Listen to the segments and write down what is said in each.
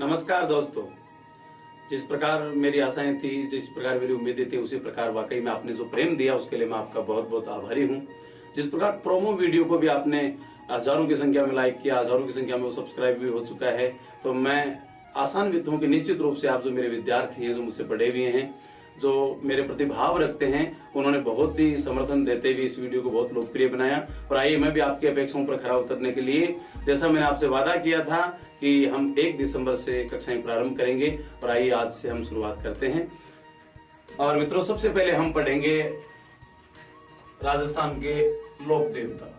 नमस्कार दोस्तों। जिस प्रकार मेरी आशाएं थी, जिस प्रकार मेरी उम्मीदें थी, उसी प्रकार वाकई में आपने जो प्रेम दिया उसके लिए मैं आपका बहुत बहुत आभारी हूं। जिस प्रकार प्रोमो वीडियो को भी आपने हजारों की संख्या में लाइक किया, हजारों की संख्या में वो सब्सक्राइब भी हो चुका है, तो मैं आशान्वित हूं कि निश्चित रूप से आप जो मेरे विद्यार्थी हैं, जो मुझसे पढ़े हुए हैं, जो मेरे प्रति भाव रखते हैं, उन्होंने बहुत ही समर्थन देते हुए इस वीडियो को बहुत लोकप्रिय बनाया। और आइए मैं भी आपकी अपेक्षाओं पर खरा उतरने के लिए, जैसा मैंने आपसे वादा किया था कि हम 1 दिसंबर से कक्षाएं प्रारंभ करेंगे, और आइए आज से हम शुरुआत करते हैं। और मित्रों, सबसे पहले हम पढ़ेंगे राजस्थान के लोक देवता।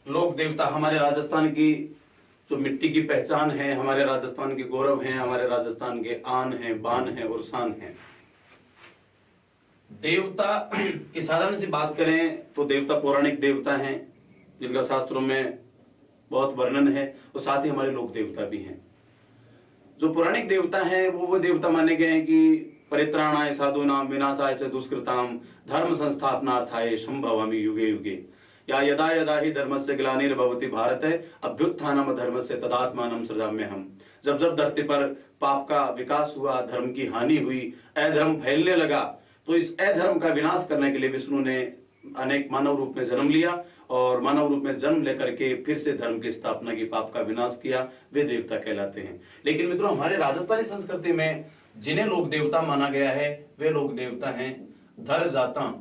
लोक देवता हमारे राजस्थान की जो मिट्टी की पहचान है, हमारे राजस्थान के गौरव हैं, हमारे राजस्थान के आन हैं, बान हैं और शान हैं। देवता की साधारण सी बात करें तो देवता पौराणिक देवता हैं, जिनका शास्त्रों में बहुत वर्णन है, और साथ ही हमारे लोक देवता भी हैं। जो पौराणिक देवता हैं वो देवता माने गए हैं कि परित्राणाय साधूनाम विनाशाय च दुष्कृताम धर्म संस्थापनार्थाय संभवामि युगे युगे, या यदा यदा ही धर्मस्य ग्लानिर्भवति भारत अभ्युत्थानम धर्मस्य तदात्मानं सृजाम्यहम्। जब जब धरती पर पाप का विकास हुआ, धर्म की हानि हुई, अधर्म फैलने लगा, तो इस अधर्म का विनाश करने के लिए विष्णु ने अनेक मानव रूप में जन्म लिया, और मानव रूप में जन्म लेकर के फिर से धर्म की स्थापना की, पाप का विनाश किया। वे देवता कहलाते हैं। लेकिन मित्रों, हमारे राजस्थानी संस्कृति में जिन्हें लोक देवता माना गया है, वे लोक देवता हैं धर जाता,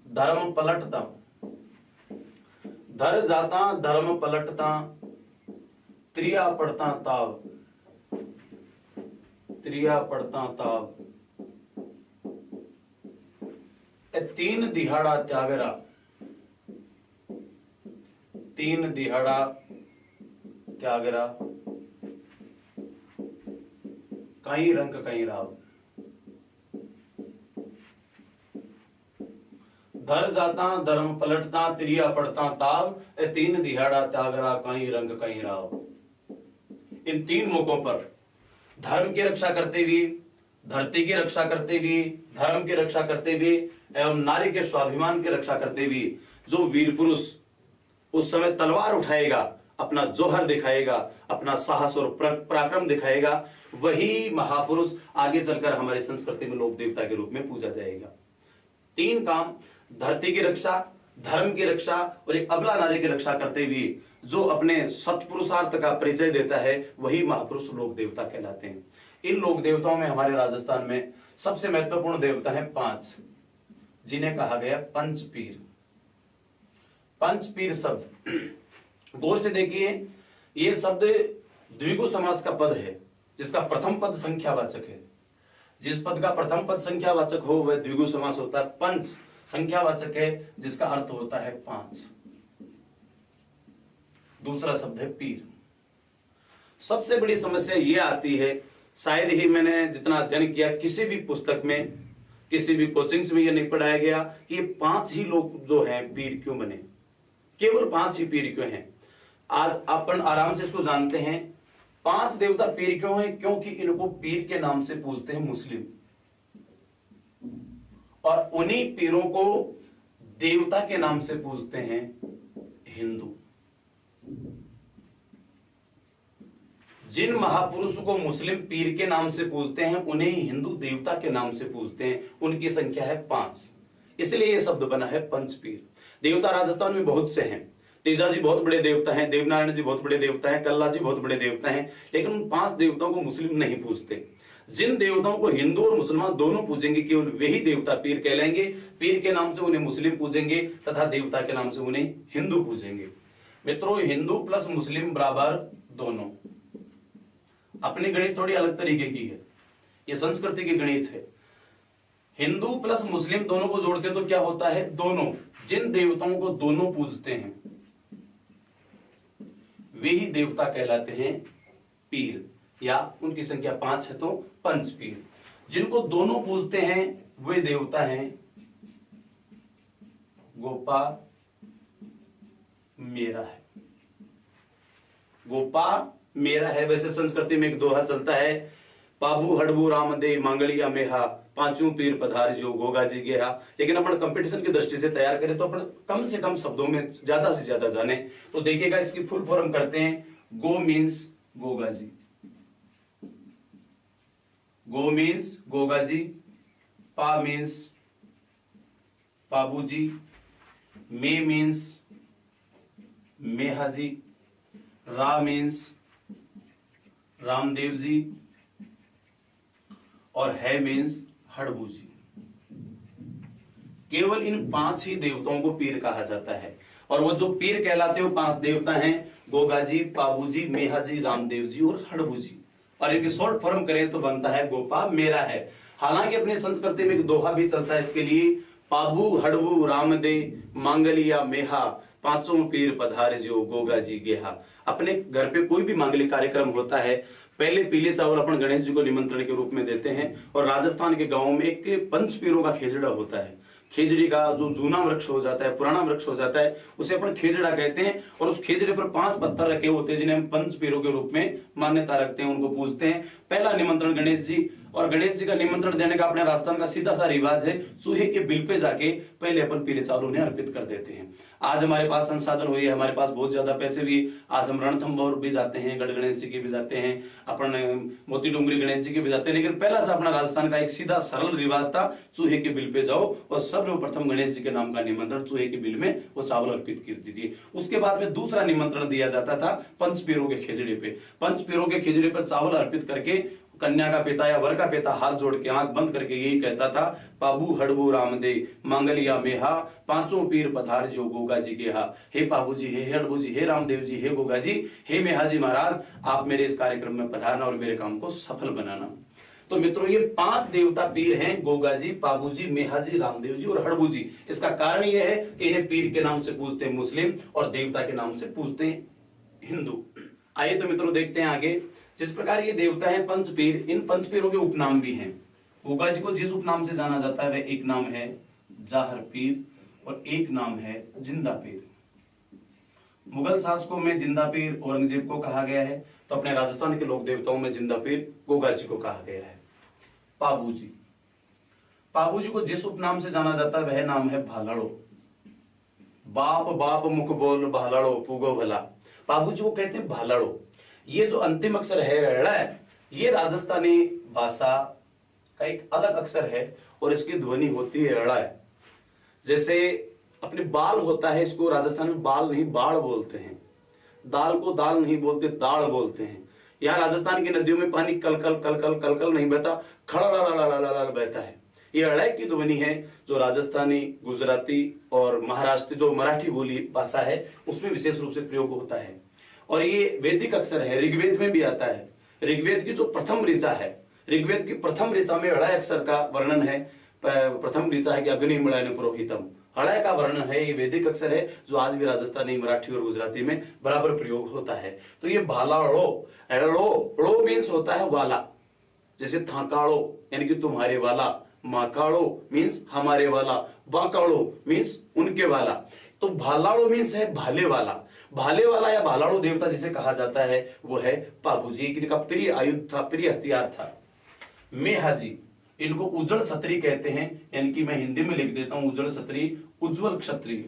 धर्म पलटता, धर जाता धर्म पलटता, त्रिया पड़ता ताव, त्रिया पड़ता ताव, तीन दिहाड़ा त्यागरा, तीन दिहाड़ा त्यागरा, कहीं रंग कहीं राव। धर जाता धर्म पलटता, त्रिया पड़ता ताव, तीन दिहाड़ा त्यागरा, कहीं रंग कहीं राव। इन तीन मौकों पर धर्म की रक्षा करते हुए, धरती की रक्षा करते हुए, धर्म की रक्षा करते हुए एवं नारी के स्वाभिमान की रक्षा करते हुए जो वीर पुरुष उस समय तलवार उठाएगा, अपना जोहर दिखाएगा, अपना साहस और पराक्रम दिखाएगा, वही महापुरुष आगे चलकर हमारी संस्कृति में लोक देवता के रूप में पूजा जाएगा। तीन काम, धरती की रक्षा, धर्म की रक्षा और एक अबला नारी की रक्षा करते हुए जो अपने सत्पुरुषार्थ का परिचय देता है, वही महापुरुष लोक देवता कहलाते हैं। इन लोक देवताओं में हमारे राजस्थान में सबसे महत्वपूर्ण देवता है 5, जिन्हें कहा गया पंचपीर। पंचपीर शब्द गौर से देखिए, ये शब्द द्विगु समास का पद है, जिसका प्रथम पद संख्यावाचक है। जिस पद का प्रथम पद संख्यावाचक हो वह द्विगु समास होता है। पंच संख्यावाचक है, जिसका अर्थ होता है 5। दूसरा शब्द है पीर। सबसे बड़ी समस्या यह आती है, शायद ही मैंने जितना अध्ययन किया, किसी भी पुस्तक में, किसी भी कोचिंग्स में यह नहीं पढ़ाया गया कि ये 5 ही लोग जो हैं पीर क्यों बने, केवल 5 ही पीर क्यों हैं। आज अपन आराम से इसको जानते हैं। 5 देवता पीर क्यों हैं? क्योंकि इनको पीर के नाम से पूजते हैं मुस्लिम, और उन्हीं पीरों को देवता के नाम से पूजते हैं हिंदू। जिन महापुरुषों को मुस्लिम पीर के नाम से पूजते हैं, उन्हें हिंदू देवता के नाम से पूजते हैं। उनकी संख्या है 5, इसलिए यह शब्द बना है पंचपीर। देवता राजस्थान में बहुत से हैं। तेजा जी बहुत बड़े देवता हैं, देवनारायण जी बहुत बड़े देवता हैं, कल्ला जी बहुत बड़े देवता हैं, लेकिन उन 5 देवताओं को मुस्लिम नहीं पूजते। जिन देवताओं को हिंदू और मुसलमान दोनों पूजेंगे, केवल वही देवता पीर कहलाएंगे। पीर के नाम से उन्हें मुस्लिम पूजेंगे तथा देवता के नाम से उन्हें हिंदू पूजेंगे। मित्रों, हिंदू प्लस मुस्लिम बराबर दोनों। अपनी गणित थोड़ी अलग तरीके की है, ये संस्कृति की गणित है। हिंदू प्लस मुस्लिम दोनों को जोड़ते तो क्या होता है? दोनों। जिन देवताओं को दोनों पूजते हैं वे ही देवता कहलाते हैं पीर, या उनकी संख्या 5 है तो पंचपीर। जिनको दोनों पूजते हैं वे देवता हैं गोपा मेरा है। गोपा मेरा है। वैसे संस्कृति में एक दोहा चलता है पाबू हड़बू रामदेव मांगलिया मेहा पांचों पीर पधार जो गोगा जी गेहा। लेकिन अपन कंपटीशन की दृष्टि से तैयार करें तो अपन कम से कम शब्दों में ज्यादा से ज्यादा जाने। तो देखिएगा इसकी फुल फॉर्म करते हैं। गो मीन्स गोगा जी, गो मीन्स गोगा जी, पा मीन्स पाबू जी, मे मीन्स मेहा जी, रा मीन्स रामदेव जी और है मीन्स हड़बू जी। केवल इन 5 ही देवताओं को पीर कहा जाता है। और वो जो पीर कहलाते हैं वो 5 देवता हैं, गोगा जी, पाबू जी, मेहा जी, रामदेव जी और हड़बू जी। और इनकी शॉर्ट फॉर्म करें तो बनता है गोपा मेरा है। हालांकि अपनी संस्कृति में एक दोहा भी चलता है इसके लिए, पाबू हड़बू रामदेव मांगलिया मेहा पांचों पीर पधारे जो गोगा जी गेहा। अपने घर पे कोई भी मांगलिक कार्यक्रम होता है, पहले पीले चावल अपन गणेश जी को निमंत्रण के रूप में देते हैं। और राजस्थान के गांव में एक पंच पीरों का खेजड़ा होता है। खेजड़ी का जो जूना वृक्ष हो जाता है, पुराना वृक्ष हो जाता है, उसे अपन खेजड़ा कहते हैं। और उस खेजड़े पर 5 पत्थर रखे होते हैं जिन्हें हम पंच पीरों के रूप में मान्यता रखते हैं, उनको पूजते हैं। पहला निमंत्रण गणेश जी, और गणेश जी का निमंत्रण देने का अपने राजस्थान का सीधा सा रिवाज है, चूहे के बिल पे जाके पहले अपन पीले चावल उन्हें अर्पित कर देते हैं। आज हमारे पास संसाधन हुई है, हमारे पास बहुत ज्यादा पैसे भी, आज हम रणथंभौर भी जाते हैं, गढ़ गणेश जी के भी जाते हैं, अपन मोती डूंगरी गणेश जी के भी जाते हैं। लेकिन पहला सा अपना राजस्थान का एक सीधा सरल रिवाज था, चूहे के बिल पे जाओ और सर्वप्रथम गणेश जी के नाम का निमंत्रण चूहे के बिल में वो चावल अर्पित कर दीजिए। उसके बाद में दूसरा निमंत्रण दिया जाता था पंच पीरों के खेजड़े पे। पंच पीरों के खेजड़े पर चावल अर्पित करके कन्या का पिता या वर का पिता हाथ जोड़ के आंख बंद करके यही कहता था, पाबू हड़बू रामदेव मांगलिया मेहा पांचों पीर पधार जो गोगा जी गेहा। हे पाबू जी, हे हड़बू जी, हे रामदेव जी, हे गोगा जी, हे मेहा जी महाराज, आप मेरे इस कार्यक्रम में पधारना और मेरे काम को सफल बनाना। तो मित्रों ये 5 देवता पीर हैं, गोगा जी, पाबू जी, मेहा जी, रामदेव जी और हड़बू जी। इसका कारण यह है कि इन्हें पीर के नाम से पूजते हैं मुस्लिम और देवता के नाम से पूजते हैं हिंदू। आइए तो मित्रों देखते हैं आगे। जिस प्रकार ये देवता है पंच पीर, इन पंच पीरों के उपनाम भी हैं। गोगा जी को जिस उपनाम से जाना जाता है वह एक नाम है जाहर पीर और एक नाम है जिंदा पीर। मुगल शासकों में जिंदा पीर औरंगजेब को कहा गया है, तो अपने राजस्थान के लोक देवताओं में जिंदा पीर गोगा जी को कहा गया है। पाबू जी, पाबू जी को जिस उपनाम से जाना जाता है वह नाम है भालाड़ो। बाप बाप मुख बोल भालाड़ो पुगो भला। पाबू जी को कहते हैं भालाड़ो। ये जो अंतिम अक्षर है ड़, ये राजस्थानी भाषा का एक अलग अक्षर है और इसकी ध्वनि होती है ड़। जैसे अपने बाल होता है, इसको राजस्थान में बाल नहीं बाढ़ बोलते हैं। दाल को दाल नहीं बोलते, दाढ़ बोलते हैं। यहाँ राजस्थान की नदियों में पानी कल कल कल कल कल कल नहीं बहता, खड़ा बहता है। ये अड़य की ध्वनि है जो राजस्थानी, गुजराती और महाराष्ट्र जो मराठी बोली भाषा है उसमें विशेष रूप से प्रयोग होता है। और ये वैदिक अक्षर है, ऋग्वेद में भी आता है। ऋग्वेद की जो प्रथम ऋचा है, ऋग्वेद की प्रथम ऋचा में अड़य अक्षर का वर्णन है। प्रथम ऋचा है कि अग्नि मृणान पुरोहितम, अड़य का वर्णन है। ये वैदिक अक्षर है जो आज भी राजस्थानी, मराठी और गुजराती में बराबर प्रयोग होता है। तो ये भालाड़ो, ड़ो मीन्स होता है वाला, जैसे थाकाड़ो यानी कि तुम्हारे वाला, माकाड़ो मीन्स हमारे वाला, बाकाड़ो मीन्स उनके वाला। तो भालाड़ो मीन्स है भाले वाला। भाले वाला या भालाड़ो देवता जिसे कहा जाता है वो है पाबू जी। इनका प्रिय आयुध था, प्रिय हथियार था। मेहा जी, इनको उज्जवल क्षत्रिय कहते हैं, यानी कि मैं हिंदी में लिख देता हूं उज्जवल क्षत्रिय, उज्जवल क्षत्रिय।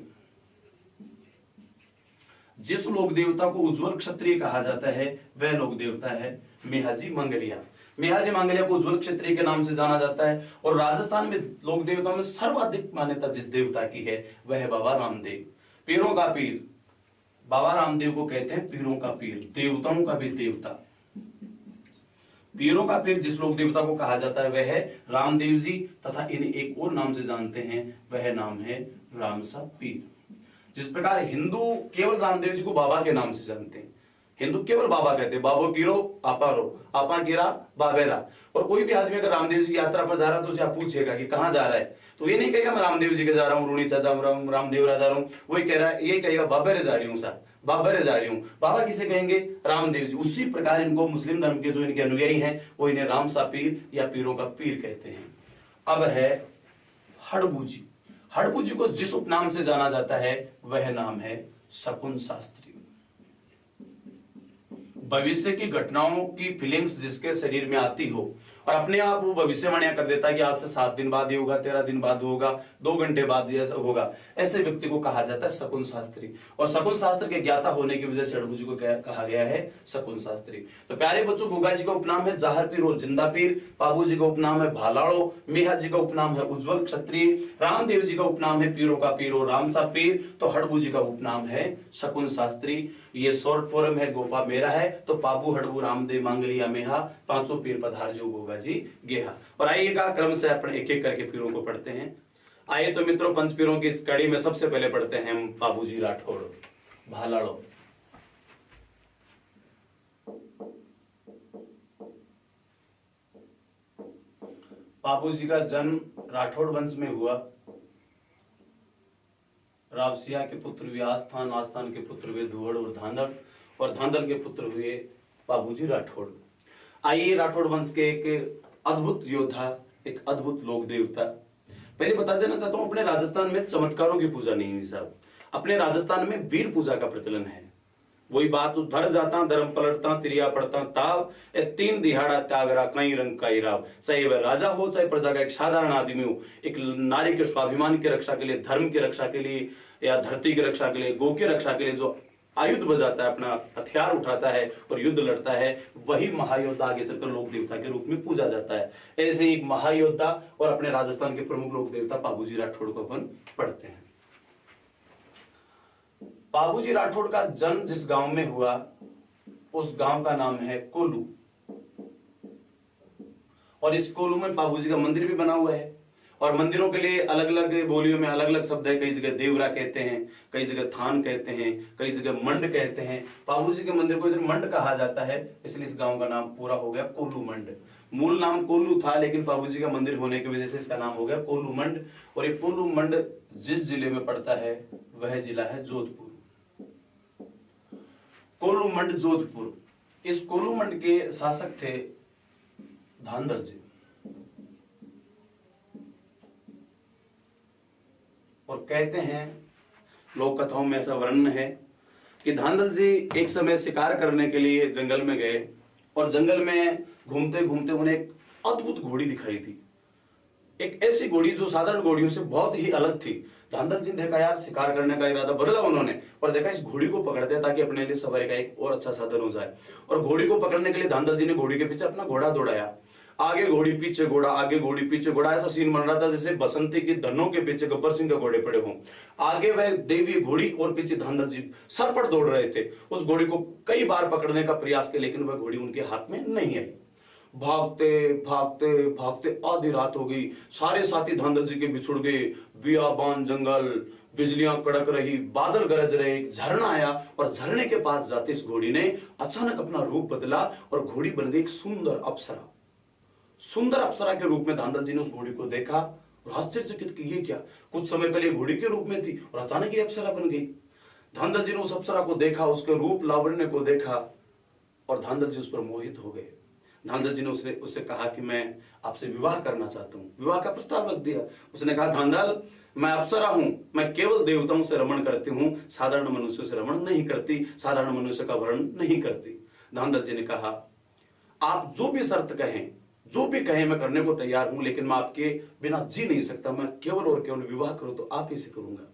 जिस लोक देवता को उज्जवल क्षत्रिय कहा जाता है वह लोक देवता है मेहाजी मंगलिया। मेहाजी मंगलिया को उज्जवल क्षत्रिय के नाम से जाना जाता है। और राजस्थान में लोक देवताओं में सर्वाधिक मान्यता जिस देवता की है वह है बाबा रामदेव, पीरों का पीर। बाबा रामदेव को कहते हैं पीरों का पीर, देवताओं का भी देवता। पीरों का पीर जिस लोक देवता को कहा जाता है वह है रामदेव जी, तथा इन्हें एक और नाम से जानते हैं, वह नाम है रामसा पीर। जिस प्रकार हिंदू केवल रामदेव जी को बाबा के नाम से जानते हैं, हिंदू केवल बाबा कहते हैं, बाबो कीरो आपा रो, आपा कीरा बाबेरा। और कोई भी आदमी अगर रामदेव जी की यात्रा पर जा रहा है तो उसे आप पूछेगा कि कहाँ जा रहा है, तो ये नहीं कहेगा मैं रामदेव जी के जा रहा हूँ, रूणीचा जा रहा हूँ, रामदेवरा जा रहा हूँ, वही कह रहा है, ये कहेगा बाबेरे जा रही हूँ सर, बाबेरे जा रही हूँ। बाबा किसे कहेंगे? रामदेव जी। उसी प्रकार इनको मुस्लिम धर्म के जो इनके अनुयायी हैं वो इन्हें रामसा पीर या पीरों का पीर कहते हैं। अब है हड़बू जी। हड़बू जी को जिस उपनाम से जाना जाता है वह नाम है शकुन शास्त्री। भविष्य की घटनाओं की फीलिंग्स जिसके शरीर में आती हो और अपने आप वो भविष्यवाणियां कर देता है कि आज से 7 दिन बाद ये होगा, 13 दिन बाद होगा, 2 घंटे बाद ये होगा, ऐसे व्यक्ति को कहा जाता है शकुन शास्त्री। और शकुन शास्त्र के ज्ञाता होने की वजह से षड्भुज जी को कहा गया है शकुन शास्त्री। तो प्यारे बच्चों, गुगा जी का उपनाम है जाहर पीर और जिंदा पीर, बाबू जी का उपनाम है भालाड़ो, मेहा जी का उपनाम है उज्जवल क्षत्रिय, रामदेव जी का उपनाम है पीरों का पीर और रामसा पीर, तो हड़बू जी का उपनाम है शकुन शास्त्री। ये शॉर्ट फॉर्म है, गोपा मेरा है, तो पाबू हड़बू रामदेव मांगलिया मेहा, 500 पीर पधार जो गोगा जी गेहा। और आइएगा क्रम से अपन एक एक करके पीरों को पढ़ते हैं। आइए तो मित्रों, पंच पीरों की इस कड़ी में सबसे पहले पढ़ते हैं हम बाबूजी राठौड़ भालाड़ो। बाबूजी का जन्म राठौड़ वंश में हुआ। रावसिया के पुत्र हुए आस्थान, आस्थान के पुत्र हुए धुवड़ और धांधल, और धांधल के पुत्र हुए बाबूजी राठौड़। आइए, राठौड़ वंश के एक अद्भुत योद्धा, एक अद्भुत लोक देवता। पहले बता देना चाहता हूं, अपने राजस्थान में चमत्कारों की पूजा नहीं है साहब, अपने राजस्थान में वीर पूजा का प्रचलन है। वही बात, धर जाता धर्म पलटता तिरिया पड़ता ताव, 3 दिहाड़ा त्यागरा कई रंग का राव। चाहे वह राजा हो, चाहे प्रजा का एक साधारण आदमी हो, एक नारी के स्वाभिमान की रक्षा के लिए, धर्म की रक्षा के लिए, या धरती की रक्षा के लिए, गौ की रक्षा के लिए जो आयुध बजाता है, अपना हथियार उठाता है और युद्ध लड़ता है, वही महायोद्धा आगे चलकर लोक देवता के रूप में पूजा जाता है। ऐसे ही एक महायोद्धा और अपने राजस्थान के प्रमुख लोक देवता बाबूजी राठौड़ को अपन पढ़ते हैं। बाबूजी राठौड़ का जन्म जिस गांव में हुआ, उस गांव का नाम है कोल्लू, और इस कोल्लू में बाबूजी का मंदिर भी बना हुआ है। और मंदिरों के लिए अलग अलग बोलियों में अलग अलग शब्द है, कई जगह देवरा कहते हैं, कई जगह थान कहते हैं, कई जगह मंड कहते हैं। बाबूजी के मंदिर को इधर मंड कहा जाता है, इसलिए इस गांव का नाम पूरा हो गया कोल्लू मंड। मूल नाम कोल्लू था, लेकिन बाबूजी का मंदिर होने की वजह से इसका नाम हो गया कोल्लू मंड। और ये कोल्लू मंड जिस जिले में पड़ता है वह जिला है जोधपुर। कोल्लू मंड जोधपुर। इस कोल्लू मंड के शासक थे धांधल जी। और कहते हैं, लोक कथाओं में ऐसा वर्णन है कि धांधल जी एक समय शिकार करने के लिए जंगल में गए, और जंगल में घूमते घूमते उन्हें एक अद्भुत घोड़ी दिखाई थी। एक ऐसी घोड़ी जो साधारण घोड़ियों से बहुत ही अलग थी। धांधल जी ने देखा, यार शिकार करने का इरादा बदला उन्होंने, और देखा इस घोड़ी को पकड़ते हैं ताकि अपने लिए सवारी का एक और अच्छा साधन हो जाए। और घोड़ी को पकड़ने के लिए धांधल जी ने घोड़ी के पीछे अपना घोड़ा दौड़ाया। आगे घोड़ी पीछे घोड़ा, आगे घोड़ी पीछे घोड़ा, ऐसा सीन बन रहा था जैसे बसंती की धनों के पीछे गब्बर सिंह के घोड़े पड़े हों। आगे वह देवी घोड़ी और पीछे धांधल जी सरपट दौड़ रहे थे। उस घोड़ी को कई बार पकड़ने का प्रयास किया, लेकिन वह घोड़ी उनके हाथ में नहीं आई। भागते भागते भागते आधी रात हो गई। सारे साथी धांधल जी के बिछुड़ गए। बियाबान जंगल, बिजलियां कड़क रही, बादल गरज रहे, एक झरना आया, और झरने के पास जाते इस घोड़ी ने अचानक अपना रूप बदला और घोड़ी बन गई एक सुंदर अप्सरा। सुंदर अप्सरा के रूप में धांधल जी ने उस घोड़ी को देखा और आश्चर्यचकित कि ये क्या, कुछ समय पहले घोड़ी के रूप में थी और अचानक ये अप्सरा बन गई। धांधल जी ने उस अप्सरा को देखा, उसके रूप लावण्य को देखा, और धांधल जी उस पर मोहित हो गए। धांधल जी ने उससे कहा कि मैं आपसे विवाह करना चाहता हूं। विवाह का प्रस्ताव रख दिया। उसने कहा, धांधल, मैं अप्सरा हूं, मैं केवल देवताओं से रमण करती हूं, साधारण मनुष्यों से रमण नहीं करती, साधारण मनुष्य का वर्ण नहीं करती। धांधल जी ने कहा, आप जो भी शर्त कहें, जो भी कहें मैं करने को तैयार हूं, लेकिन मैं आपके बिना जी नहीं सकता, मैं केवल और केवल विवाह करूं तो आप ही से करूंगा।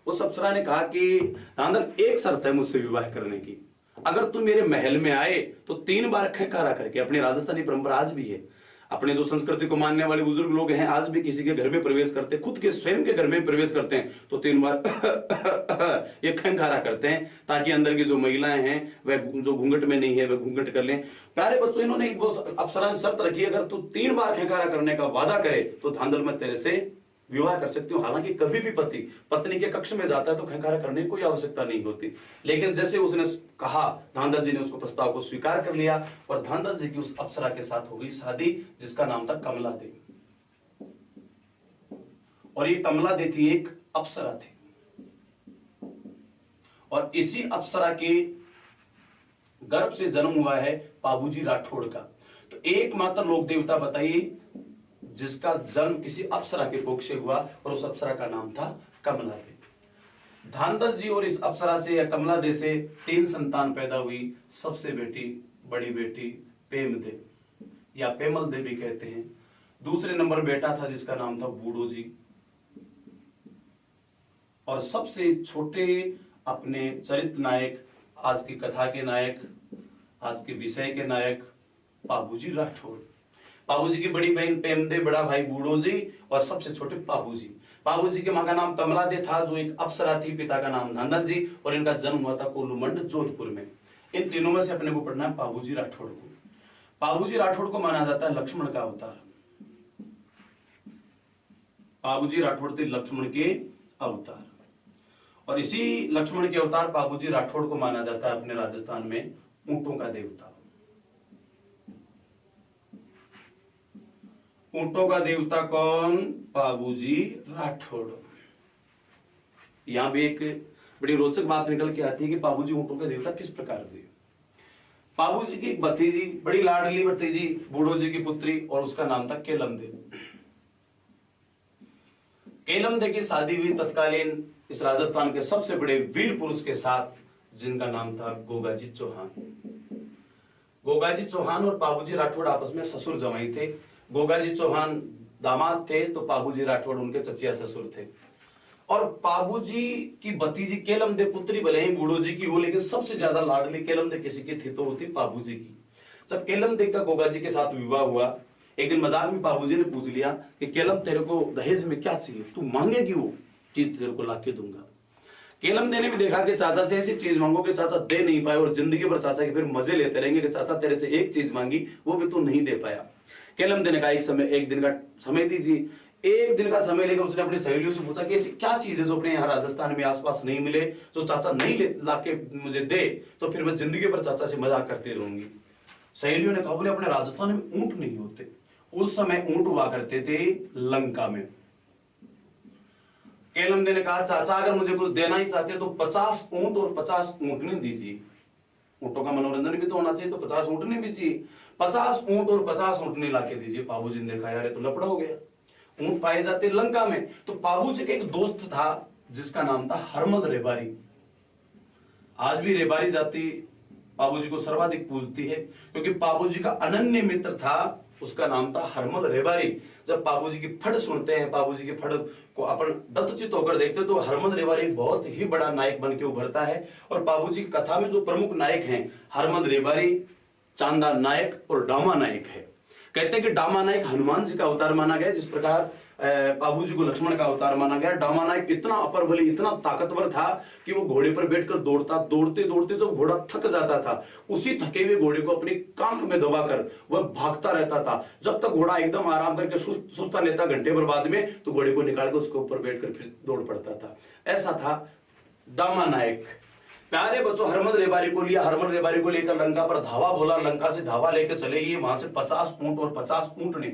उस अप्सरा ने कहा कि धांधल, एक शर्त है मुझसे विवाह करने की, अगर तुम मेरे महल में आए तो 3 बार खैकारा करके, अपनी राजस्थानी परंपरा आज भी है, अपने जो संस्कृति को मानने वाले बुजुर्ग लोग हैं आज भी किसी के घर में प्रवेश करते, खुद के स्वयं के घर में प्रवेश करते हैं तो 3 बार ये खंखारा करते हैं, ताकि अंदर की जो महिलाएं हैं वह जो घूंघट में नहीं है वह घूंघट कर लें। प्यारे बच्चों, इन्होंने वो अप्सरा ने शर्त रखी, अगर तू 3 बार खंखारा करने का वादा करे तो धांधल मैं तेरे से विवाह कर सकती हूँ। हालांकि कभी भी पति पत्नी के कक्ष में जाता है तो खंखारा करने की कोई आवश्यकता नहीं होती, लेकिन जैसे उसने कहा, धांधल जी ने उसको प्रस्ताव को स्वीकार कर लिया, और धांधल जी की उस अप्सरा के साथ हो गई शादी, जिसका नाम था कमला देवी। और ये कमला देवी एक अप्सरा थी, और इसी अप्सरा के गर्भ से जन्म हुआ है बाबूजी राठौड़ का। तो एकमात्र लोक देवता बताइए जिसका जन्म किसी अप्सरा के कोख से हुआ, और उस अप्सरा का नाम था कमला देवी। धांधल जी और इस अप्सरा से या कमला दे से 3 संतान पैदा हुई। सबसे बड़ी बेटी पेमदे या पेमल देवी कहते हैं। दूसरे नंबर बेटा था जिसका नाम था बूढ़ो जी, और सबसे छोटे अपने चरित्र नायक, आज की कथा के नायक, आज के विषय के नायक पाबूजी राठौड़। पाबूजी की बड़ी बहन पेमदे, बड़ा भाई बूढ़ो जी और सबसे छोटे पाबूजी। पाबूजी के मां का नाम कमला दे था जो एक अप्सरा थी, पिता का नाम धांधल जी, और इनका जन्म हुआ था कोलूमंड जोधपुर में। इन तीनों में से अपने को पढ़ना है पाबूजी राठौड़ को। पाबूजी राठौड़ को माना जाता है लक्ष्मण का अवतार। पाबूजी राठौड़ थे लक्ष्मण के अवतार, और इसी लक्ष्मण के अवतार पाबूजी राठौड़ को माना जाता है अपने राजस्थान में ऊंटों का देवता। ऊंटों का देवता कौन? पाबूजी राठौड़। यहां भी एक बड़ी रोचक बात निकल के आती है कि पाबूजी ऊंटों के देवता किस प्रकार हुए। पाबूजी की एक भतीजी, बड़ी लाडली भतीजी, बूढ़ो जी की पुत्री, और उसका नाम था केलमदे। केलमदे की शादी हुई तत्कालीन इस राजस्थान के सबसे बड़े वीर पुरुष के साथ, जिनका नाम था गोगाजी चौहान। गोगाजी चौहान और पाबूजी राठौड़ आपस में ससुर जमाई थे। गोगाजी चौहान दामाद थे तो पाबूजी राठौड़ उनके चचिया ससुर थे। और पाबूजी की भतीजी केलमदे पुत्री भले ही बूढ़ो जी की हो, लेकिन सबसे ज्यादा लाडली केलमदे किसी की थी तो होती पाबूजी की। जब केलमदे का गोगाजी के साथ विवाह हुआ, एक दिन मजाक में पाबूजी ने पूछ लिया कि केलम तेरे को दहेज में क्या चाहिए, तू मांगेगी वो चीज तेरे को लाके दूंगा। केलमदे ने भी देखा कि चाचा से ऐसी चीज मांगो कि चाचा दे नहीं पाए, और जिंदगी भर चाचा के फिर मजे लेते रहेंगे कि चाचा तेरे से एक चीज मांगी वो भी तू नहीं दे पाया। केलमदे ने कहा एक दिन का समय दीजिए। एक दिन का समय लेकर उसने अपनी सहेलियों से पूछा कि ऐसी क्या चीज है जो अपने यहाँ राजस्थान में आसपास नहीं मिले, जो चाचा नहीं लाके मुझे दे, तो फिर मैं जिंदगी भर चाचा से मजाक करती रहूंगी। सहेलियों ने कहा बोले अपने राजस्थान में ऊंट नहीं होते। उस समय ऊंट हुआ करते थे लंका में। केलमदे ने कहा चाचा अगर मुझे कुछ देना ही चाहते तो 50 ऊंट और 50 ऊंटनी दीजिए। ऊंटों का मनोरंजन भी तो होना चाहिए, तो 50 ऊंटनी भी चाहिए। 50 ऊंट और 50 ऊंटनी लाके दीजिए। पाबूजी ने देखा यार ये तो लफड़ा हो गया, ऊंट पाए जाते लंका में। तो पाबूजी का एक दोस्त था जिसका नाम था हरमल रेबारी। आज भी रेबारी जाति पाबूजी को सर्वाधिक पूजती है, क्योंकि पाबूजी का अनन्य मित्र था, उसका नाम था हरमल रेबारी। जब पाबूजी की फड़ सुनते हैं, पाबूजी की फड़ को अपन दत्तचित होकर देखते हैं, तो हरमल रेबारी बहुत ही बड़ा नायक बन के उभरता है। और पाबूजी की कथा में जो प्रमुख नायक हैं, हरमल रेबारी, चांदा नायक और डामा नायक है। कहते हैं कि डामा नायक हनुमान जी का अवतार माना गया, जिस प्रकार पाबूजी को लक्ष्मण का अवतार माना गया। डामा नायक इतना अपर बली, इतना ताकतवर था कि वो घोड़े पर बैठकर दौड़ते दौड़ते जब घोड़ा थक जाता था, उसी थके हुए घोड़े को अपनी कांख में दबाकर वह भागता रहता था। जब तक घोड़ा एकदम आराम करके सुस्ता लेता घंटे भर बाद में, तो घोड़े को निकाल कर उसके ऊपर बैठकर फिर दौड़ पड़ता था। ऐसा था डामा नायक। प्यारे बच्चों, हरमल रेबारी को लिया, हरमल रेबारी को लेकर लंका पर धावा बोला। लंका से धावा लेकर चले गए, वहां से 50 ऊंट और 50 ऊंटनी।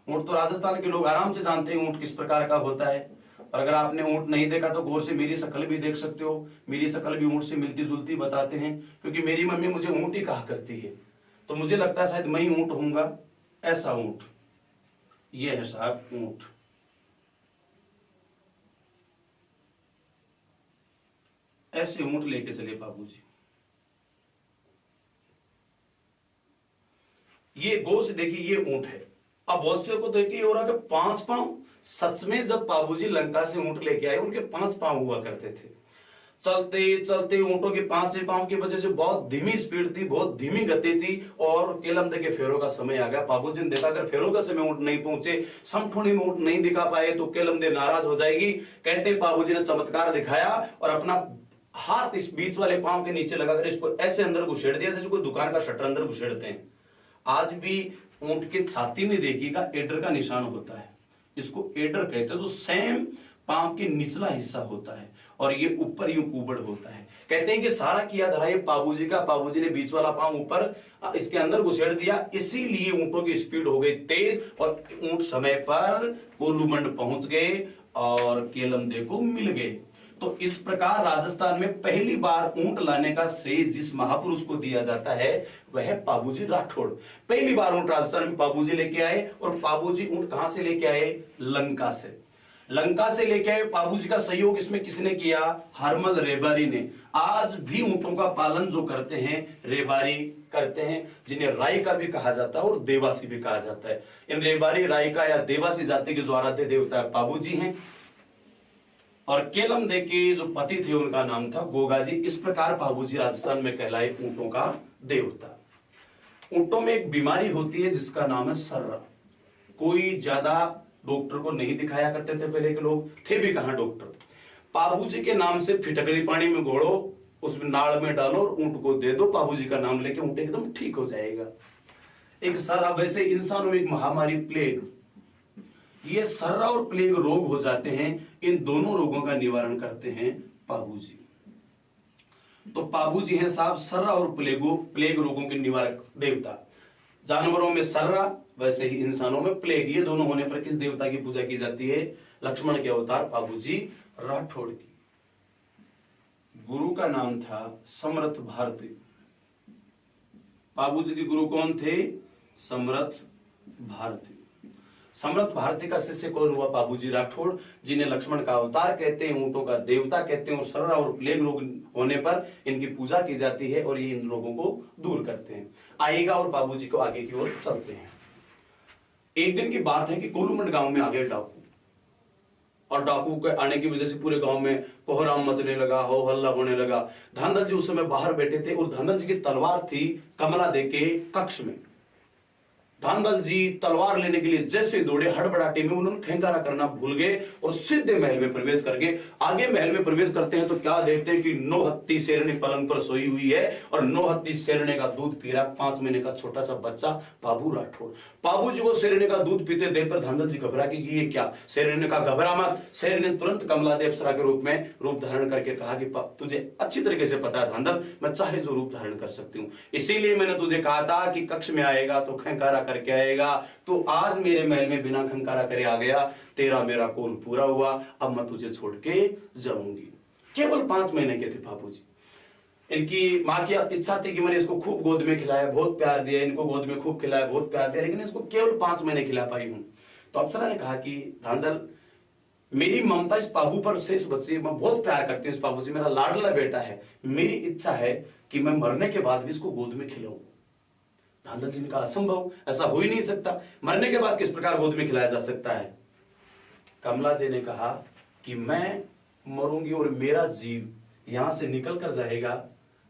ऊंट तो राजस्थान के लोग आराम से जानते हैं ऊंट किस प्रकार का होता है। और अगर आपने ऊंट नहीं देखा तो गौर से मेरी शक्ल भी देख सकते हो। मेरी शक्ल भी ऊंट से मिलती जुलती बताते हैं, क्योंकि मेरी मम्मी मुझे ऊंट ही कहा करती है, तो मुझे लगता है शायद मैं ही ऊंट होऊंगा। ऐसा ऊंट, ये है साहब ऊंट। ऐसे ऊंट लेके चले बाबूजी। ये गौर से देखिए, ये ऊंट है। अब बहुत से को देखिए हो रहा कि 5 पांव। सच में जब बाबूजी लंका से ऊंट लेके आए, उनके 5 पांव हुआ करते थे। चलते चलते ऊंटों के 5 पांव की वजह से बहुत धीमी स्पीड थी, बहुत धीमी गति थी, और केलमदे के फेरों का समय आ गया। बाबूजी ने देखा अगर फेरों का समय ऊंट नहीं पहुंचे, समठुणी में ऊंट नहीं दिखा पाए, तो केलमदे नाराज हो जाएगी। कहते बाबूजी ने चमत्कार दिखाया और अपना हाथ इस बीच वाले पांव के नीचे लगाकर इसको ऐसे अंदर घुसेड़ दिया जैसे कोई दुकान का शटर अंदर घुसेड़ते हैं। आज भी ऊंट के छाती में देखिएगा एडर का निशान होता है, इसको एडर कहते हैं, जो सेम पांव के निचला हिस्सा होता है और ये ऊपर यूं कुबड़ होता है। कहते हैं कि सारा किया धरा ये बाबूजी का। बाबूजी ने बीच वाला पांव ऊपर इसके अंदर घुसेड़ दिया, इसीलिए ऊंटों की स्पीड हो गई तेज और ऊंट समय पर कोलूमंड पहुंच गए और केलमदे को मिल गए। तो इस प्रकार राजस्थान में पहली बार ऊंट लाने का श्रेय जिस महापुरुष को दिया जाता है वह है पाबूजी राठौड़। पहली बार ऊंट राजस्थान में पाबूजी लेके आए, और पाबूजी ऊंट कहां से लेके आए? लंका से। लंका से लेके बाबूजी का सहयोग इसमें किसने किया? हरमल रेबारी ने। आज भी ऊंटों का पालन जो करते हैं रेबारी करते हैं, जिन्हें रायका भी कहा जाता है और देवासी भी कहा जाता है। इन रेबारी, रायका या देवासी जाति के जो आराध्य देवता बाबूजी हैं। और केलम दे के जो पति थे उनका नाम था गोगाजी। इस प्रकार बाबूजी राजस्थान में कहलाए ऊंटों का देवता। ऊंटों में एक बीमारी होती है जिसका नाम है सर्रा। कोई ज्यादा डॉक्टर को नहीं दिखाया करते थे पहले के लोग, थे भी कहां डॉक्टर। बाबूजी के नाम से फिटकरी पानी में घोड़ो, उसमें नाड़ में डालो और ऊंट को दे दो, बाबूजी का नाम लेके ऊंट एकदम ठीक हो जाएगा। एक सर्रा, वैसे इंसानों में एक महामारी प्लेग, ये सर्रा और प्लेग रोग हो जाते हैं। इन दोनों रोगों का निवारण करते हैं बाबूजी। तो बाबूजी हैं साहब सर्रा और प्लेग रोगों के निवारक देवता। जानवरों में सर्रा, वैसे ही इंसानों में प्लेग। ये दोनों होने पर किस देवता की पूजा की जाती है? लक्ष्मण के अवतार बाबूजी राठौड़ की। गुरु का नाम था समर्थ भारती। बाबूजी के गुरु कौन थे? समर्थ भारती। समर्थ भारती का शिष्य कौन हुआ? बाबूजी राठौड़, जिन्हें लक्ष्मण का अवतार कहते हैं, ऊंटों का देवता कहते हैं, और सर्रा और प्लेग रोग होने पर इनकी पूजा की जाती है और ये इन रोगों को दूर करते हैं। आएगा और बाबूजी को आगे की ओर चलते हैं। एक दिन की बात है कि कोलूमंड गांव में आ गए डाकू, और डाकू के आने की वजह से पूरे गांव में कोहराम मचने लगा, हो हल्ला होने लगा। धांधल जी उस समय बाहर बैठे थे और धांधल जी की तलवार थी कमला दे के कक्ष में। धांधल जी तलवार लेने के लिए जैसे दौड़े, हड़बड़ाटे में उन्होंने खंगारा करना भूल गए और सीधे महल में प्रवेश करके आगे महल में प्रवेश करते हैं तो क्या देखते हैं कि 9 हत्ती शेरनी पलंग पर सोई हुई है और 9 हत्ती शेरनी का दूध पी रहा 5 महीने का छोटा सा बच्चा बाबू राठौड़। बाबू जी को शेरनी का दूध पीते देखकर धांधल जी घबरा कि ये क्या? शेरनी ने कहा घबरा मत। शेरनी ने तुरंत कमला दे अप्सरा के रूप में रूप धारण करके कहा कि तुझे अच्छी तरीके से पता है धांधल, मैं चाहे जो रूप धारण कर सकती हूँ, इसीलिए मैंने तुझे कहा था कि कक्ष में आएगा तो खंगारा करके आएगा। तो आज मेरे महल में बिना खंगारा करे आ गया, तेरा मेरा कौल पूरा हुआ, अब मैं तुझे छोड़ के जाऊंगी। केवल 5 महीने के थे बाबूजी। इनकी मां की इच्छा थी कि मैंने इसको खूब गोद में खिलाया, बहुत प्यार दिया, इनको गोद में खूब खिलाया, बहुत प्यार दिया, लेकिन इसको केवल 5 महीने खिला पाई हूं। तो अप्सरा ने कहा कि धांधल, मेरी ममता इस बाबू पर शेष बच्ची, मैं बहुत प्यार करती हूँ इस बाबू से, मेरा लाडला बेटा है, मेरी इच्छा है कि मैं मरने के बाद भी इसको गोद में खिलाऊं। धांधल जी ने कहा असंभव, ऐसा हो ही नहीं सकता, मरने के बाद किस प्रकार गोद में खिलाया जा सकता है? कमला दे ने कहा कि मैं मरूंगी और मेरा जीव यहां से निकल कर जाएगा।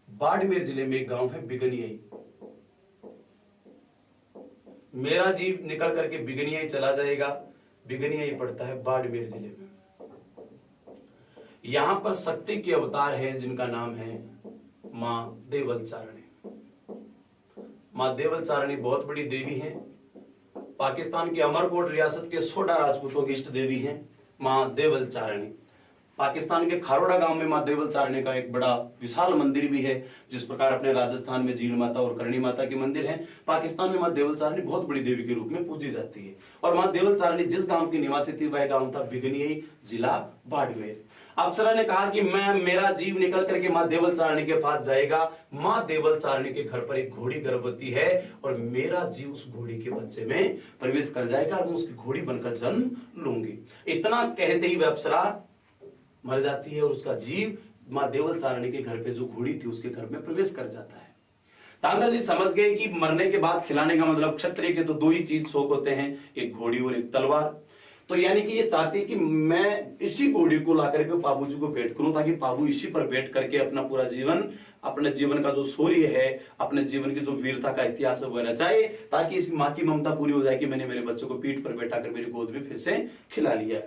बाड़मेर जिले में एक गांव है बिगनियाई, मेरा जीव निकल करके बिगनियाई चला जाएगा। बिगनियाई पड़ता है बाड़मेर जिले में। यहां पर शक्ति के अवतार है जिनका नाम है मां देवलचारिणी। मां देवलचारिणी बहुत बड़ी देवी हैं। पाकिस्तान के अमरकोट रियासत के सोडा राजपूतों की इष्ट देवी हैं मां देवलचारिणी। पाकिस्तान के खारोड़ा गांव में मां देवलचारिणी का एक बड़ा विशाल मंदिर भी है। जिस प्रकार अपने राजस्थान में झील माता और करणी माता के मंदिर हैं, पाकिस्तान में मां देवलचारिणी बहुत बड़ी देवी के रूप में पूजी जाती है। और मां देवलचारिणी जिस गांव की निवासी थी वह गांव था बिगनियाई, जिला बाड़मेर। अप्सरा ने कहा कि मेरा जीव निकल करके मां देवलचारिणी के पास जाएगा। मां देवलचारिणी के घर पर एक घोड़ी गर्भवती है और मेरा जीव उस घोड़ी के बच्चे में प्रवेश कर जाएगा और मैं उसकी घोड़ी बनकर जन्म लूंगी। इतना कहते ही वह अप्सरा मर जाती है और उसका जीव मां देवलचारिणी के घर पे जो घोड़ी थी उसके घर में प्रवेश कर जाता है। धांधल जी समझ गए कि मरने के बाद खिलाने का मतलब, क्षत्रिय के तो 2 ही चीज शौक होते हैं, एक घोड़ी और एक तलवार। तो यानी कि ये चाहती कि मैं इसी घोड़ी को ला करके बाबूजी को भेंट करूं ताकि बाबू इसी पर बैठ करके अपना पूरा जीवन, अपने जीवन का जो शौर्य है, अपने जीवन की जो वीरता का इतिहास है वह रचाए, ताकि इसकी मां की ममता पूरी हो जाए कि मैंने मेरे बच्चों को पीठ पर बैठा कर मेरी गोद में फिर से खिला लिया।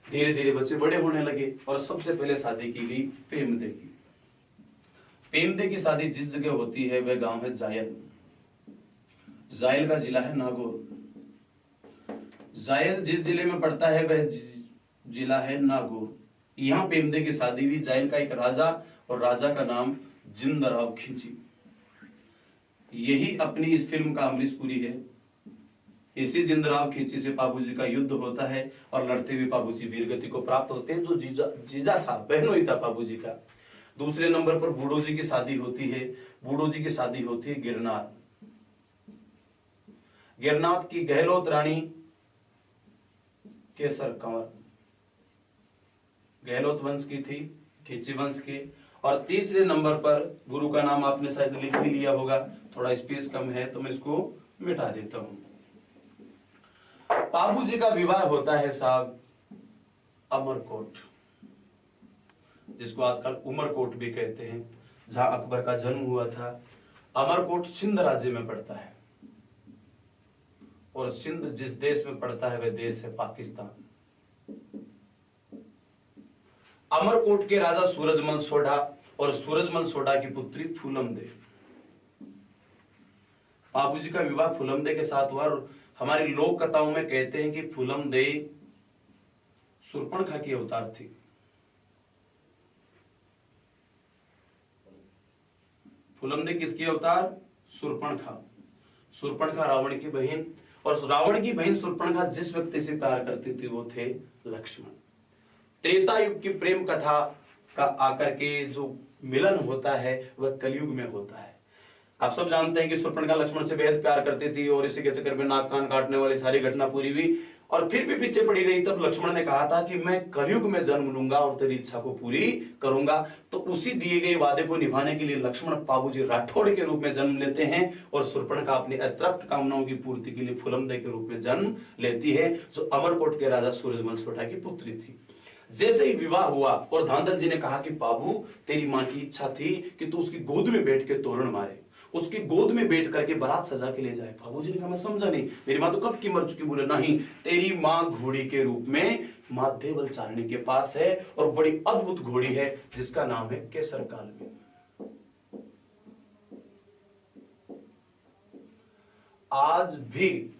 धीरे धीरे बच्चे बड़े होने लगे और सबसे पहले शादी की गई पेमदे की। पेमदे की शादी जिस जगह होती है वह गांव है जायल। जायल का जिला है नागौर। जायल जिस जिले में पड़ता है वह जिला है नागौर। यहां पेमदे की शादी हुई। जायल का एक राजा और राजा का नाम जिंदराव खिंची। यही अपनी इस फिल्म का अमरीशपुरी है। इसी जिंदराव खिंची से बाबूजी का युद्ध होता है और लड़ते हुए बाबूजी वीरगति को प्राप्त होते हैं। जो जीजा था, बहनोई था बाबूजी का। दूसरे नंबर पर बूढ़ो जी की शादी होती है। बूढ़ो जी की शादी होती है गिरनार। गिरनार की गहलोत रानी केसर कंवर, गहलोत वंश की थी, खींची वंश की। और तीसरे नंबर पर गुरु का नाम आपने शायद लिख ही लिया होगा, थोड़ा स्पेस कम है तो मैं इसको मिटा देता हूं। पाबू जी का विवाह होता है साहब अमरकोट, जिसको आजकल उमरकोट भी कहते हैं, जहां अकबर का जन्म हुआ था। अमरकोट सिंध राज्य में पड़ता है, और सिंध जिस देश में पड़ता है वह देश है पाकिस्तान। अमरकोट के राजा सूरजमल सोढ़ा और सूरजमल सोढ़ा की पुत्री फूलमदे। बाबू जी का विवाह फूलमदे के साथ हुआ, और हमारी लोक कथाओं में कहते हैं कि फूलमदे शूर्पणखा की अवतार थी। फूलमदे किसकी अवतार? शूर्पणखा। शूर्पणखा रावण की बहन, और रावण की बहन शूर्पणखा जिस व्यक्ति से प्यार करती थी वो थे लक्ष्मण। त्रेता युग की प्रेम कथा का आकर के जो मिलन होता है वह कलयुग में होता है। आप सब जानते हैं कि शूर्पणखा लक्ष्मण से बेहद प्यार करती थी, और इसी के चक्कर में नाक कान काटने वाली सारी घटना पूरी हुई, और फिर भी पीछे पड़ी रही। तब लक्ष्मण ने कहा था कि मैं कलयुग में जन्म लूंगा और तेरी इच्छा को पूरी करूंगा। तो उसी दिए गए वादे को निभाने के लिए लक्ष्मण पाबूजी राठौड़ के रूप में जन्म लेते हैं, और शूर्पणखा अपनी अतृप्त कामनाओं की पूर्ति के लिए फूलमदे के रूप में जन्म लेती है, जो अमरकोट के राजा सूरजमल सोढ़ा की पुत्री थी। जैसे ही विवाह हुआ और धांधल जी ने कहा कि बाबू तेरी मां की इच्छा थी कि तू उसकी गोद में बैठ के तोरण मारे, उसकी गोद में बैठ करके बारात सजा के ले जाए। बाबू जी ने कहा मैं समझा नहीं, मेरी मां तो कब की मर चुकी। बोले नहीं, तेरी मां घोड़ी के रूप में मां देवल चारणी के पास है, और बड़ी अद्भुत घोड़ी है जिसका नाम है केसर कालमी। आज भी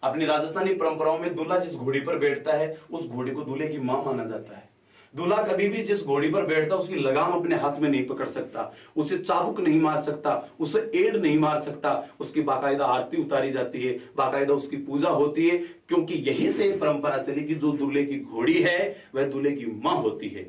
अपनी राजस्थानी परंपराओं में दूल्हा जिस घोड़ी पर बैठता है उस घोड़ी को दूल्हे की मां माना जाता है। दूल्हा कभी भी जिस घोड़ी पर बैठता है उसकी लगाम अपने हाथ में नहीं पकड़ सकता, उसे चाबुक नहीं मार सकता, उसे एड़ नहीं मार सकता। उसकी बाकायदा आरती उतारी जाती है, बाकायदा उसकी पूजा होती है, क्योंकि यहीं से परंपरा चली कि जो दूल्हे की घोड़ी है वह दूल्हे की मां होती है।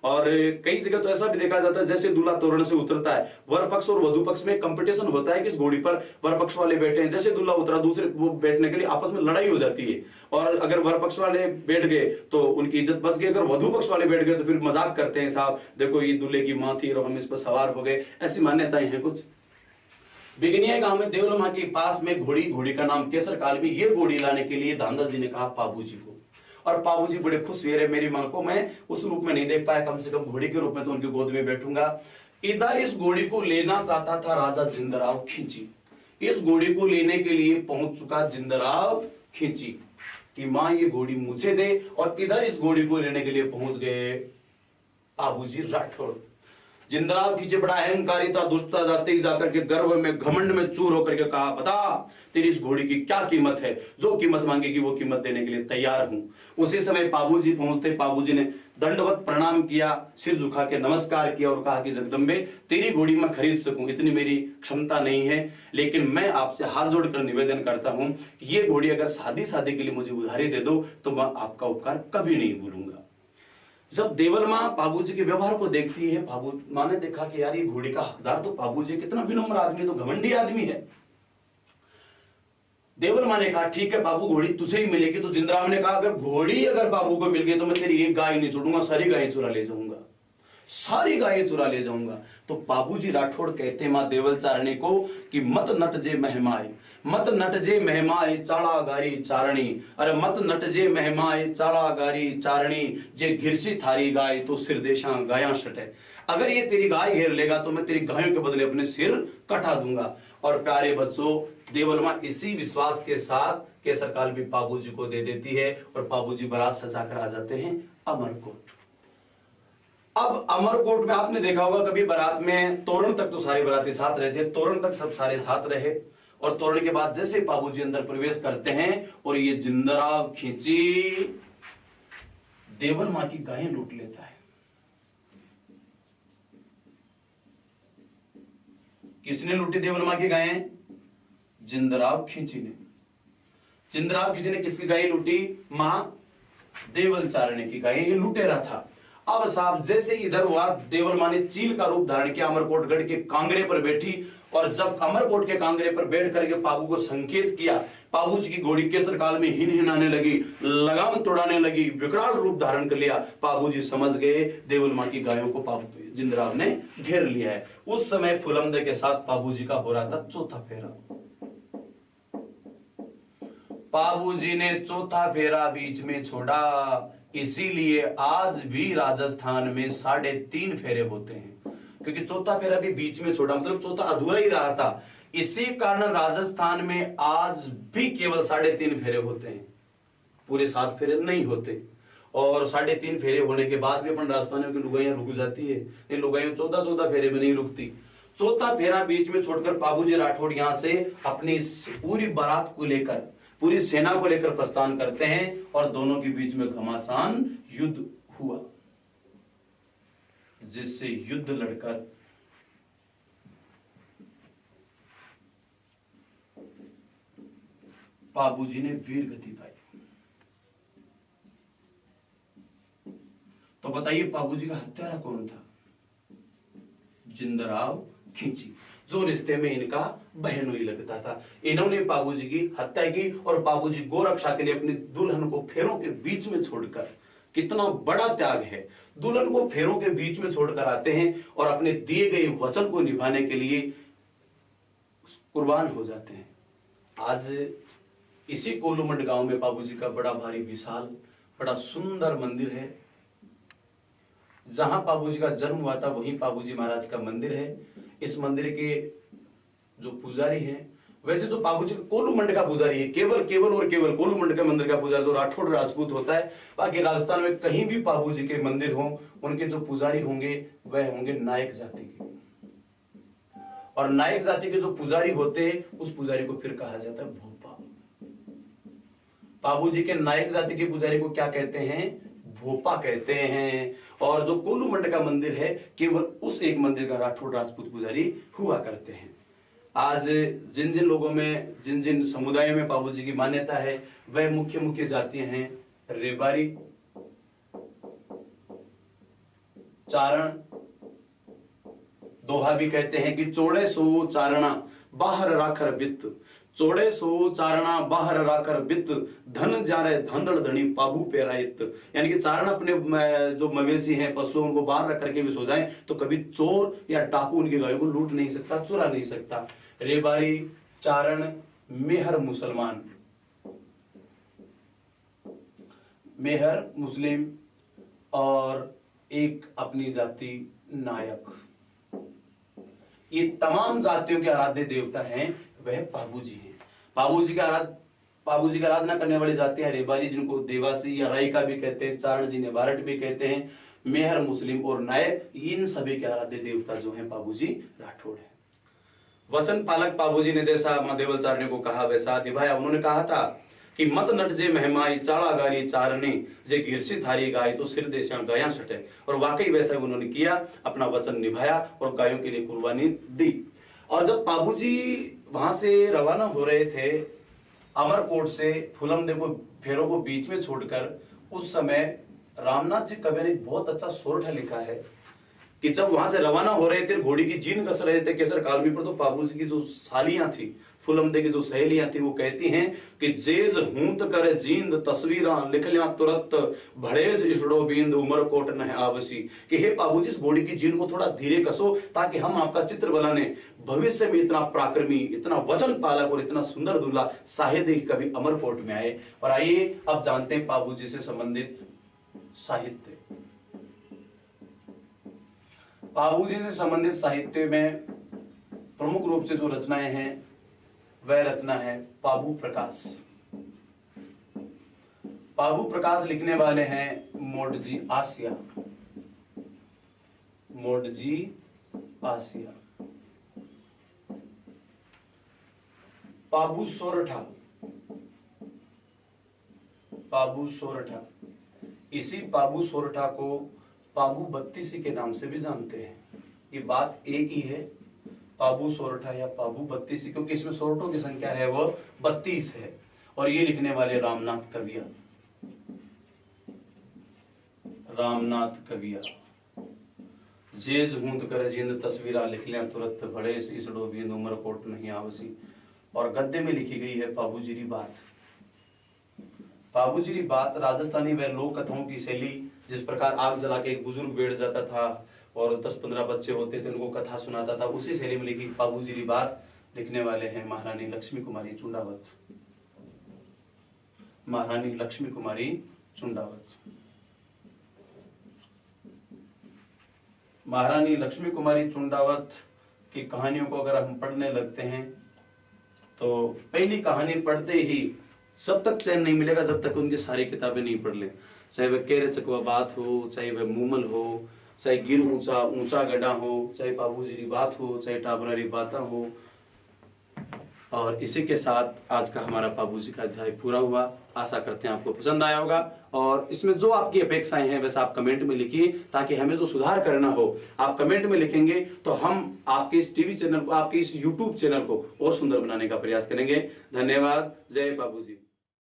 और कई जगह तो ऐसा भी देखा जाता है जैसे दूल्हा तोरण से उतरता है, वर पक्ष और वधु पक्ष में कंपटीशन होता है किस घोड़ी पर वर पक्ष वाले बैठे हैं। जैसे दूल्हा उतरा दूसरे वो बैठने के लिए आपस में लड़ाई हो जाती है, और अगर वर पक्ष वाले बैठ गए तो उनकी इज्जत बच गई, अगर वधु पक्ष वाले बैठ गए तो फिर मजाक करते हैं, साहब देखो ये दूल्हे की मां थी और हम इस पर सवार हो गए। ऐसी मान्यताएं हैं कुछ। बिगनिया गांव में देवलमा के पास में घोड़ी का नाम केसर कालमी। ये घोड़ी लाने के लिए धांधल जी ने कहा पाबू जी को, और पाबू जी बड़े खुश हुए, मेरी मां को मैं उस रूप में नहीं देख पाया, कम से कम घोड़ी के रूप में तो उनकी गोद में बैठूंगा। इधर इस घोड़ी को लेना चाहता था राजा जिंदराव खींची। इस घोड़ी को लेने के लिए पहुंच चुका जिंदराव खींची कि मां ये घोड़ी मुझे दे, और इधर इस घोड़ी को लेने के लिए पहुंच गए पाबूजी राठौड़। जिंदराव खींचे बड़ा अहंकारी था, दुष्टता जाते ही जाकर के गर्व में घमंड में चूर होकर के कहा बता तेरी इस घोड़ी की क्या कीमत है, जो कीमत मांगेगी वो कीमत देने के लिए तैयार हूं। उसी समय पाबूजी पहुंचते, पाबूजी ने दंडवत प्रणाम किया, सिर झुका के नमस्कार किया और कहा कि जगदम्बे तेरी घोड़ी मैं खरीद सकूं इतनी मेरी क्षमता नहीं है, लेकिन मैं आपसे हाथ जोड़कर निवेदन करता हूं कि ये घोड़ी अगर शादी के लिए मुझे उधारी दे दो तो मैं आपका उपकार कभी नहीं भूलूंगा। जब देवल मां बाबूजी के व्यवहार को देखती है, बाबू मां ने देखा कि यार ये घोड़ी का हकदार तो बाबूजी, कितना विनम्र आदमी, तो घमंडी आदमी है। देवल मां ने कहा ठीक है बाबू घोड़ी तुझे ही मिलेगी। तो जिंदराव ने कहा अगर घोड़ी अगर बाबू को मिल गई तो मैं तेरी एक गाय नहीं छोड़ूंगा, सारी गायें चुरा ले जाऊंगा, सारी गायें चुरा ले जाऊंगा। तो बाबूजी राठौड़ कहते मां देवल चारणी को कि मत नट जे महमाए, मत नट जे महमाए चाड़ा गारी चारणी, अरे मत नट जे महमाए चाड़ा गारी चारणी, जे घिरसी थारी गाय तो सिर देशा गाया सटे। अगर ये तेरी गाय घेर लेगा तो मैं तेरी गायों के बदले अपने सिर कटा दूंगा। और प्यारे बच्चों, देवल मां इसी विश्वास के साथ केसर कालमी बाबूजी को दे देती है, और बाबूजी बारात सजाकर आ जाते हैं अमरकोट। अब अमरकोट में आपने देखा होगा कभी बारात में तोरण तक तो सारे बाराती साथ रहते, तोरण तक सब सारे साथ रहे, और तोरण के बाद जैसे बाबूजी अंदर प्रवेश करते हैं और ये जिंदराव खींची देवल मां की गायें लूट लेता है। किसने लूटी देवल मां की गायें? जिंदराव खींची ने। जिंदराव खींची ने किसकी गायें लूटी? मां देवल चारणी की गायें। ये लुटेरा था। अब साहब जैसे इधर हुआ, देवल मां ने चील का रूप धारण किया, अमरकोटगढ़ के कांगड़े पर बैठी और जब अमरकोट के कांगड़े पर बैठ करके पाबू को संकेत किया, पाबू जी की घोड़ी केसर काल में हिन हिनाने लगी, लगाम तोड़ाने लगी, विकराल रूप धारण कर लिया। पाबू जी समझ गए देवल मां की गायों को पाबू जिंदराव ने घेर लिया है। उस समय फुलमदे के साथ पाबू जी का हो रहा था चौथा फेरा। पाबू जी ने चौथा फेरा बीच में छोड़ा, इसीलिए आज भी राजस्थान में 3.5 फेरे होते हैं, क्योंकि चौथा फेरा भी बीच में छोड़ा, मतलब चौथा अधूरा ही रहा था। इसी कारण राजस्थान में आज भी केवल 3.5 फेरे होते हैं, पूरे 7 फेरे नहीं होते। और 3.5 फेरे होने के बाद भी अपन राजस्थानियों की लुगाइयां रुक जाती है, इन लुगाइयों 14 फेरे में नहीं रुकती। चौथा फेरा बीच में छोड़कर बाबूजी राठौड़ यहां से अपनी पूरी बारात को लेकर, पूरी सेना को लेकर प्रस्थान करते हैं और दोनों के बीच में घमासान युद्ध हुआ, जिससे युद्ध लड़कर बाबूजी ने वीर गति पाई। तो बताइए बाबूजी का हत्यारा कौन था? जिंदराव खिंची, जो रिश्ते में इनका बहनोई लगता था। इन्होंने बाबूजी की हत्या की और बाबूजी गोरक्षा के लिए अपनी दुल्हन को फेरों के बीच में छोड़कर, कितना बड़ा त्याग है, दुल्हन को फेरों के बीच में छोड़कर आते हैं और अपने दिए गए वचन को निभाने के लिए कुर्बान हो जाते हैं। आज इसी कोलूमंड गांव में बाबूजी का बड़ा भारी विशाल बड़ा सुंदर मंदिर है। जहां बाबूजी का जन्म हुआ था वहीं बाबूजी महाराज का मंदिर है। इस मंदिर के जो पुजारी हैं, वैसे जो बाबूजी का कोलूमंड का पुजारी है, केवल कोलूमंड के मंदिर का पुजारी तो राठौड़ राजपूत होता है। बाकी राजस्थान में कहीं भी बाबूजी के मंदिर हो, उनके जो पुजारी होंगे वह होंगे नायक जाति के, और नायक जाति के जो पुजारी होते हैं उस पुजारी को फिर कहा जाता है भोपा। बाबूजी के नायक जाति के पुजारी को क्या कहते हैं? भोपा कहते हैं। और जो कोलूमंड का मंदिर है, केवल उस एक मंदिर का राठौड़ राजपूत पुजारी हुआ करते हैं। आज जिन जिन लोगों में, जिन जिन समुदायों में बाबूजी की मान्यता है, वह मुख्य मुख्य जातियां हैं रेबारी, चारण, दोहा भी कहते हैं कि चोड़े सो चारणा बाहर राखर बित, चोड़े सो चारणा बाहर राकर बित, धन जारे धंधड़ धनी पाबू पेरायत। यानी कि चारण अपने जो मवेशी हैं, पशु, उनको बाहर रख करके भी सो जाएं तो कभी चोर या डाकू उनकी गायों को लूट नहीं सकता, चुरा नहीं सकता। रेबारी, चारण, मेहर मुसलमान, मेहर मुस्लिम, और एक अपनी जाति नायक, ये तमाम जातियों के आराध्य देवता हैं वह बाबूजी हैं। बाबूजी का आराधना करने वाली जातियां रेबारी, जिनको देवासी या राई का भी कहते हैं, चारण जिन्हें बारट भी कहते हैं, मेहर मुस्लिम और नायक, इन सभी के आराध्य देवता जो हैं बाबूजी राठौड़ है। वचन पालक बाबूजी ने जैसा मां देवलचारणी को कहा वैसा निभाया। उन्होंने कहा था कि मत नट जे महमाई चाड़ा गारी चारने, जे गिरसी थारी गाय तो सिर देशा गाया सटे। और वाकई वैसा उन्होंने किया, अपना वचन निभाया और गायों के लिए कुर्बानी दी। और जब बाबूजी वहां से रवाना हो रहे थे अमरकोट से, फुलमदे को फेरों को बीच में छोड़कर, उस समय रामनाथ जी कवि ने बहुत अच्छा सोरठा लिखा है कि जब वहां से रवाना हो रहे थे, घोड़ी की जीन कस रहे थे केसर कालमी पर, तो बाबूजी की जो सालियां थी, फुलमदे की जो सहेलियां थी, वो कहती हैं कि जेज हूंत करे जींद तस्वीरां लिख लिया तुरंत, भड़ेज इशड़ो बींद उमरकोट न आवसी। कि हे बाबूजी, इस घोड़ी की जीन को थोड़ा धीरे कसो ताकि हम आपका चित्र बनाने, भविष्य में इतना पराक्रमी, इतना वचन पालक और इतना सुंदर दूल्हा शायद कभी अमरकोट में आए। और आइए अब जानते हैं बाबूजी से संबंधित साहित्य। बाबूजी से संबंधित साहित्य में प्रमुख रूप से जो रचनाएं हैं वह रचना है बाबू प्रकाश। बाबू प्रकाश लिखने वाले हैं मोडजी आसिया, मोडजी आसिया। बाबू सोरठा, बाबू सोरठा, इसी बाबू सोरठा को बाबू बत्तीसी के नाम से भी जानते हैं। ये बात एक ही है, बाबू सोरठा या बाबू बत्तीसी, क्योंकि इसमें सोरठों की संख्या है वो 32 है। और ये लिखने वाले रामनाथ कविया, रामनाथ कविया, जेज हूंद कर जिंद तस्वीरा लिख लिया तुरंत बड़े सीसड़ो भी उम्र कोट नहीं आवसी। और गद्य में लिखी गई है बाबूजी री बात। बाबूजी री बात राजस्थानी व लोक कथाओं की शैली, जिस प्रकार आग जला के एक बुजुर्ग बैठ जाता था और 10-15 बच्चे होते थे, उनको कथा सुनाता था, उसी शैली में लिखी बाबूजी री बात। लिखने वाले हैं महारानी लक्ष्मी कुमारी चुंडावत। महारानी लक्ष्मी कुमारी चुंडावत। महारानी लक्ष्मी कुमारी चुंडावत की कहानियों को अगर हम पढ़ने लगते हैं तो पहली कहानी पढ़ते ही सब तक चैन नहीं मिलेगा जब तक उनकी सारी किताबें नहीं पढ़ ले। चाहे वह केरे चकवा बात हो, चाहे वह मूमल हो, चाहे गिर ऊंचा ऊंचा गड्ढा हो, चाहे बाबूजी की बात हो, चाहे टाबरारी बातें हो। और इसी के साथ आज का हमारा बाबूजी का अध्याय पूरा हुआ। आशा करते हैं आपको पसंद आया होगा और इसमें जो आपकी अपेक्षाएं हैं वैसे आप कमेंट में लिखिए, ताकि हमें जो सुधार करना हो आप कमेंट में लिखेंगे तो हम आपके इस टीवी चैनल को, आपके इस यूट्यूब चैनल को और सुंदर बनाने का प्रयास करेंगे। धन्यवाद। जय बाबूजी।